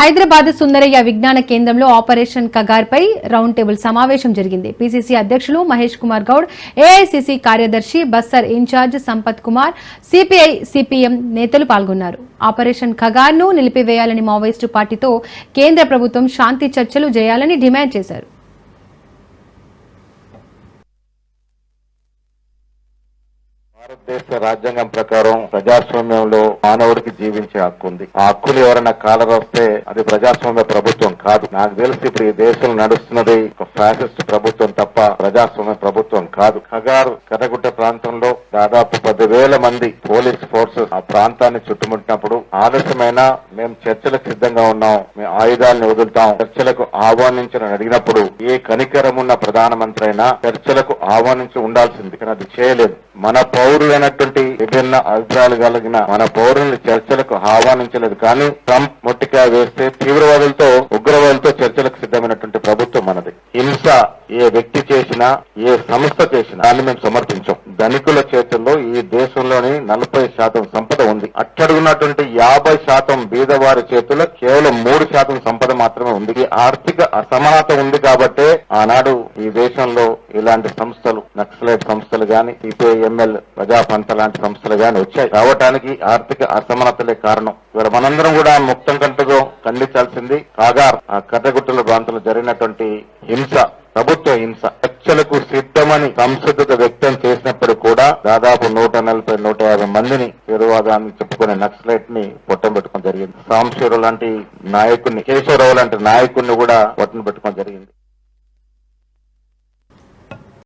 హైదరాబాద్ సుందరయ్య విజ్ఞాన కేంద్రంలో ఆపరేషన్ కగార్ పై round table సమావేశం జరిగింది. పీసీసీ అధ్యక్షులు మహేష్ కుమార్ గౌడ్, ఏఐసీసీ కార్యదర్శి బస్సర్ in charge Sampath Kumar, CPI CPM నేతలు పాల్గొన్నారు. ఆపరేషన్ కగార్ ను నిలిపివేయాలని మావోయిస్టు పార్టీతో కేంద్ర ప్రభుత్వం శాంతి చర్చలు చేయాలని డిమాండ్ చేశారు. భారతదేశ రాజ్యాంగం ప్రకారం ప్రజాస్వామ్యంలో మానవుడికి జీవించే హక్కు ఉంది. ఆ హక్కులు ఎవరైనా కాలరాస్తే అది ప్రజాస్వామ్య ప్రభుత్వం కాదు. నాకు తెలిసి ఇప్పుడు ఈ దేశంలో నడుస్తున్నది ఒక ఫ్యాసిస్ట్ ప్రభుత్వం తప్ప ప్రజాస్వామ్య ప్రభుత్వం కాదు. కగార్ కరగుట్ట ప్రాంతంలో దాదాపు 10,000 మంది పోలీస్ ఫోర్సెస్ ఆ ప్రాంతాన్ని చుట్టుముట్టినప్పుడు ఆలస్యమైన మేము చర్చలకు సిద్ధంగా ఉన్నాం, మేము ఆయుధాలను వదులుతాం, చర్చలకు ఆహ్వానించని అడిగినప్పుడు ఏ కనికరం ఉన్న ప్రధానమంత్రి అయినా చర్చలకు ఆహ్వానించి ఉండాల్సింది, కానీ అది చేయలేదు. మన పౌరులైనటువంటి విభిన్న అభిప్రాయాలు కలిగిన మన పౌరుల్ని చర్చలకు ఆహ్వానించలేదు. కానీ ట్రంప్ మొట్టికాయ వేస్తే తీవ్రవాదులతో ఉగ్రవాదులతో చర్చలకు సిద్ధమైనటువంటి ప్రభుత్వం మనది. హింస ఏ వ్యక్తి చేసినా ఏ సంస్థ చేసినా దాన్ని మేము సమర్థించాం. ధనికుల చేతుల్లో ఈ దేశంలోని 40% సంపద ఉంది. అట్టడుగున్నటువంటి 50% బీదవారి చేతుల్లో కేవలం 3% సంపద మాత్రమే ఉంది. ఈ ఆర్థిక అసమానత ఉంది కాబట్టే ఆనాడు ఈ దేశంలో ఇలాంటి సంస్థలు, నక్సలైట్ సంస్థలు గాని, సిపిఐఎంఎల్ ప్రజా పంట లాంటి సంస్థలు గాని వచ్చాయి. రావటానికి ఆర్థిక అసమానతలే కారణం. ఇవాళ మనందరం కూడా ముక్తం కంటతో ఖండించాల్సింది కగార్ ఆ కర్రగుట్టల ప్రాంతంలో జరిగినటువంటి హింస, ప్రభుత్వ హింస. చర్చలకు సిద్ధమని సంసిద్ధత వ్యక్తం చేసినప్పుడు కూడా దాదాపు 140-150 మందిని తీవ్రవాదాన్ని చెప్పుకునే నక్సలైట్ ని పొట్టం పెట్టుకోవడం జరిగింది. సాంశీరావు లాంటి నాయకుడిని, కేశవరావు లాంటి నాయకుడిని కూడా పొట్టం పెట్టుకోవడం జరిగింది.